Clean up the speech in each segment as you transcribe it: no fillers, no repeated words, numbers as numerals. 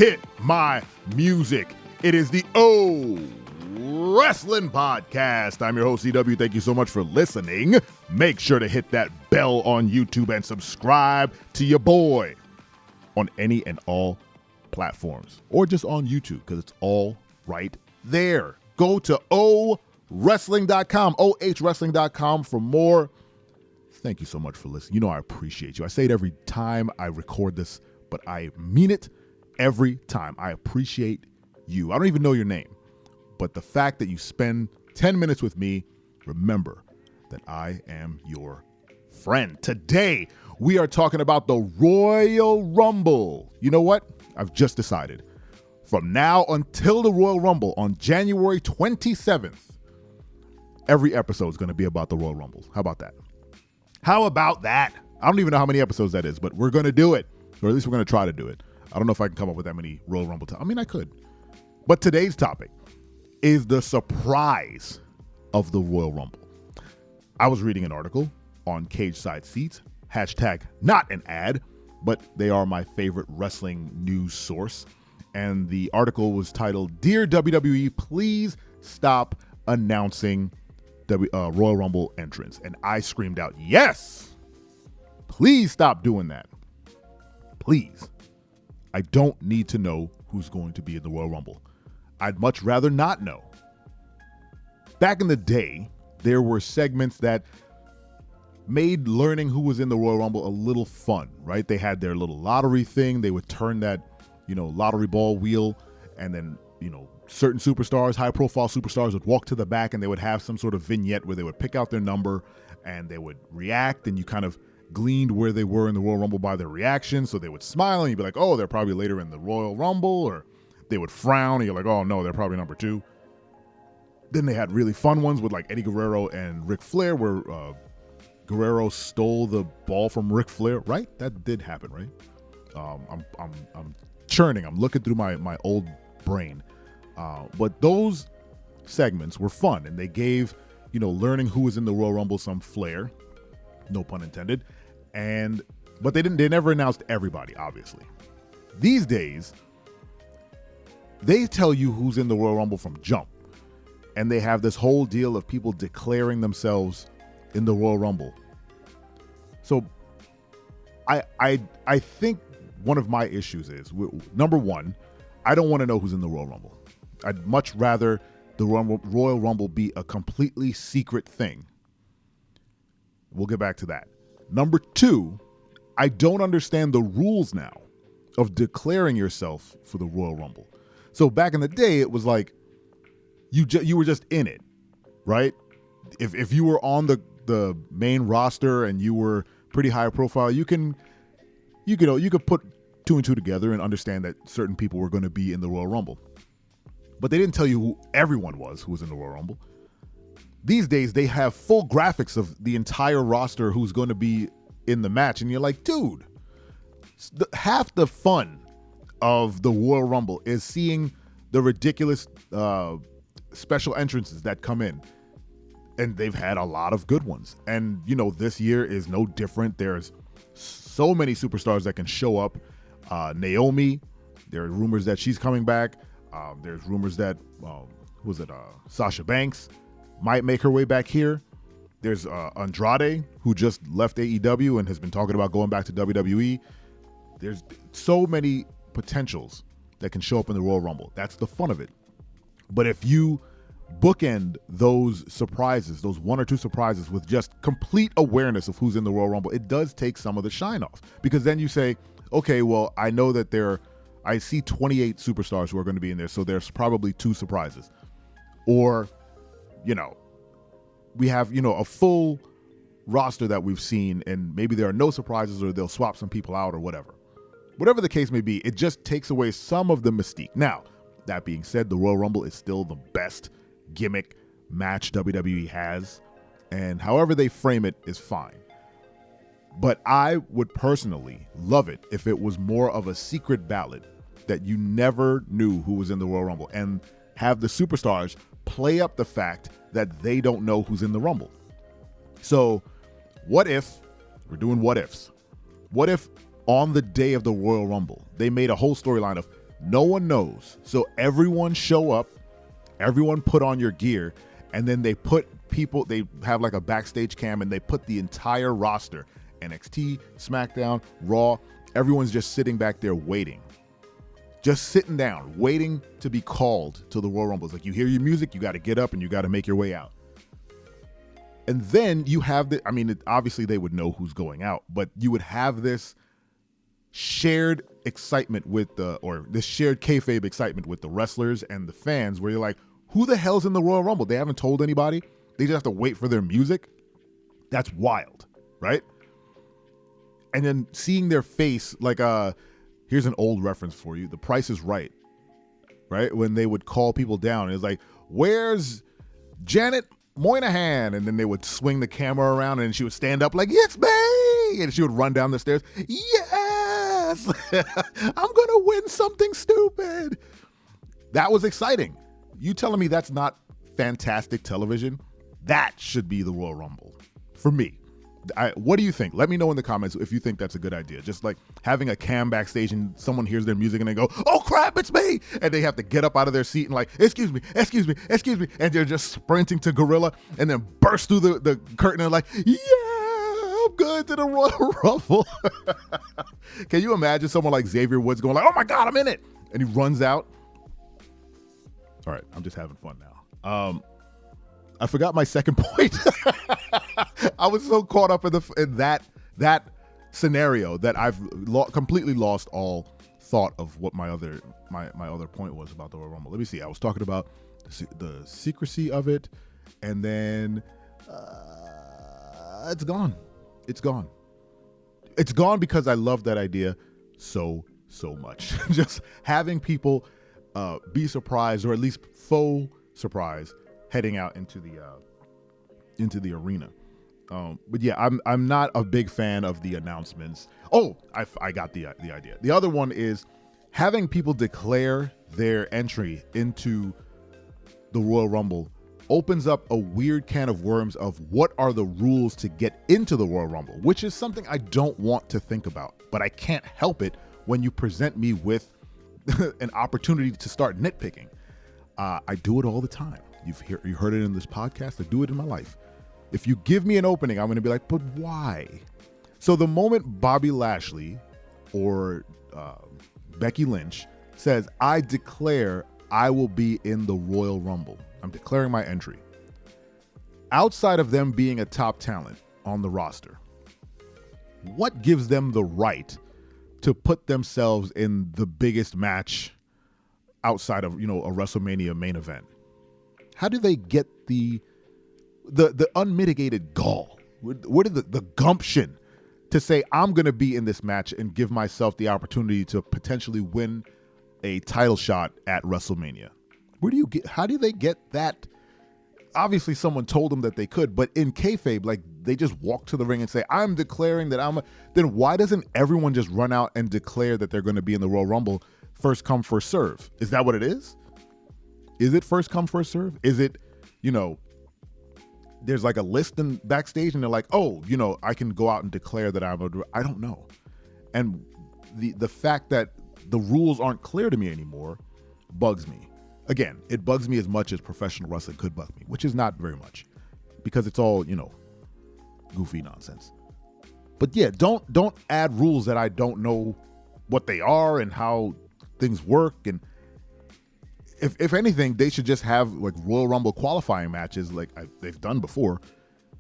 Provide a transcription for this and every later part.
hit my music. It is the Wrestling Podcast. I'm your host, CW. Thank you so much for listening. Make sure to hit that bell on YouTube and subscribe to your boy on any and all platforms, or just on YouTube, because it's all right there. Go to ohwrestling.com, ohwrestling.com for more. Thank you so much for listening. You know I appreciate you. I say it every time I record this, but I mean it every time. I appreciate you. I don't even know your name, but the fact that you spend 10 minutes with me, remember that I am your friend. Today, we are talking about the Royal Rumble. You know what? I've just decided. From now until the Royal Rumble on January 27th, every episode is going to be about the Royal Rumble. How about that? How about that? I don't even know how many episodes that is, but we're going to do it. Or at least we're going to try to do it. I don't know if I can come up with that many Royal Rumble I mean, I could. But today's topic is the surprise of the Royal Rumble. I was reading an article on Cagesideseats, hashtag not an ad, but they are my favorite wrestling news source. And the article was titled, "Dear WWE, please stop announcing Royal Rumble entrants." And I screamed out, yes, please stop doing that. Please. I don't need to know who's going to be in the Royal Rumble. I'd much rather not know. Back in the day, there were segments that made learning who was in the Royal Rumble a little fun, right? They had their little lottery thing. They would turn that, lottery ball wheel, and then, certain superstars, high-profile superstars would walk to the back, and they would have some sort of vignette where they would pick out their number, and they would react, and you kind of gleaned where they were in the Royal Rumble by their reaction. So they would smile, and you'd be like, oh, they're probably later in the Royal Rumble, or they would frown, and you're like, oh, no, they're probably number 2. Then they had really fun ones with, like, Eddie Guerrero and Ric Flair, where Guerrero stole the ball from Ric Flair, right? That did happen, right? I'm churning. I'm looking through my old brain. But those segments were fun, and they gave, learning who was in the Royal Rumble some flair, no pun intended. But they never announced everybody, obviously. These days, they tell you who's in the Royal Rumble from jump, and they have this whole deal of people declaring themselves in the Royal Rumble. So I think one of my issues is, number one, I don't want to know who's in the Royal Rumble. I'd much rather the Royal Rumble be a completely secret thing. We'll get back to that. Number two, I don't understand the rules now of declaring yourself for the Royal Rumble. So back in the day, it was like you were just in it, right? If you were on the main roster and you were pretty high profile, you could put two and two together and understand that certain people were going to be in the Royal Rumble. But they didn't tell you who everyone was who was in the Royal Rumble. These days, they have full graphics of the entire roster who's going to be in the match. And you're like, dude, half the fun of the Royal Rumble is seeing the ridiculous special entrances that come in. And they've had a lot of good ones. And, this year is no different. There's so many superstars that can show up. Naomi, there are rumors that she's coming back. There's rumors that, Sasha Banks might make her way back here. There's Andrade, who just left AEW and has been talking about going back to WWE. There's so many potentials that can show up in the Royal Rumble. That's the fun of it. But if you bookend those surprises, those one or two surprises, with just complete awareness of who's in the Royal Rumble, it does take some of the shine off. Because then you say, okay, well, I know that I see 28 superstars who are going to be in there, so there's probably 2 surprises. Or, we have, a full roster that we've seen, and maybe there are no surprises, or they'll swap some people out or whatever. Whatever the case may be, it just takes away some of the mystique. Now, that being said, the Royal Rumble is still the best gimmick match WWE has, and however they frame it is fine. But I would personally love it if it was more of a secret ballot that you never knew who was in the Royal Rumble, and have the superstars play up the fact that they don't know who's in the Rumble. So what if, we're doing what ifs, what if on the day of the Royal Rumble, they made a whole storyline of No one knows. So everyone show up, everyone put on your gear, and then they have like a backstage cam and they put the entire roster, NXT, SmackDown, Raw, everyone's just sitting back there waiting. Just sitting down, waiting to be called to the Royal Rumble. It's like you hear your music, you got to get up and you got to make your way out. And then you have obviously they would know who's going out, but you would have this shared excitement this shared kayfabe excitement with the wrestlers and the fans where you're like, who the hell's in the Royal Rumble? They haven't told anybody. They just have to wait for their music. That's wild, right? And then seeing their face, like, here's an old reference for you. The Price is Right? When they would call people down, it's like, where's Janet Moynihan? And then they would swing the camera around and she would stand up like, it's me! And she would run down the stairs. Yes! I'm going to win something stupid. That was exciting. You telling me that's not fantastic television? That should be the Royal Rumble for me. What do you think? Let me know in the comments if you think that's a good idea. Just like having a cam backstage and someone hears their music and they go, oh crap, it's me. And they have to get up out of their seat and like, excuse me. And they're just sprinting to Gorilla and then burst through the curtain and like, yeah, I'm good to the Royal Rumble. Can you imagine someone like Xavier Woods going like, oh my God, I'm in it. And he runs out. All right, I'm just having fun now. I forgot my second point. I was so caught up in that scenario that I've completely lost all thought of what my other point was about the Royal Rumble. Let me see. I was talking about the secrecy of it, and then it's gone. It's gone. It's gone because I love that idea so much. Just having people be surprised, or at least faux surprised, heading out into the arena. But yeah, I'm not a big fan of the announcements. Oh, I got the idea. The other one is having people declare their entry into the Royal Rumble opens up a weird can of worms of what are the rules to get into the Royal Rumble, which is something I don't want to think about, but I can't help it when you present me with an opportunity to start nitpicking. I do it all the time. You heard it in this podcast. I do it in my life. If you give me an opening, I'm going to be like, but why? So the moment Bobby Lashley or Becky Lynch says, I declare I will be in the Royal Rumble, I'm declaring my entry. Outside of them being a top talent on the roster, what gives them the right to put themselves in the biggest match outside of, a WrestleMania main event? How do they get the unmitigated gall? What is the gumption to say I'm going to be in this match and give myself the opportunity to potentially win a title shot at WrestleMania? How do they get that? Obviously someone told them that they could, but in kayfabe, like they just walk to the ring and say, I'm declaring that then why doesn't everyone just run out and declare that they're going to be in the Royal Rumble first come, first serve? Is that what it is? Is it first come, first serve? Is it, there's like a list in backstage and they're like, oh, I can go out and declare that I don't know. And the fact that the rules aren't clear to me anymore bugs me. Again, it bugs me as much as professional wrestling could bug me, which is not very much because it's all, goofy nonsense. But yeah, don't add rules that I don't know what they are and how things work. And if anything, they should just have like Royal Rumble qualifying matches like they've done before,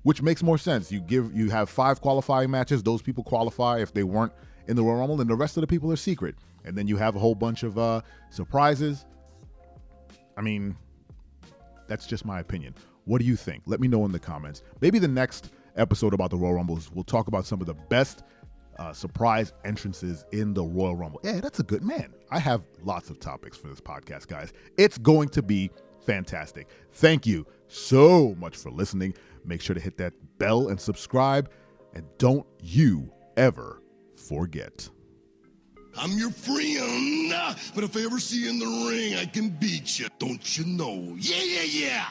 which makes more sense. You have 5 qualifying matches. Those people qualify if they weren't in the Royal Rumble, and the rest of the people are secret. And then you have a whole bunch of surprises. I mean, that's just my opinion. What do you think? Let me know in the comments. Maybe the next episode about the Royal Rumbles, we'll talk about some of the best surprise entrances in the Royal Rumble. Yeah, that's a good man. I have lots of topics for this podcast, guys. It's going to be fantastic. Thank you so much for listening. Make sure to hit that bell and subscribe. And don't you ever forget. I'm your friend, but if I ever see you in the ring, I can beat you. Don't you know? Yeah.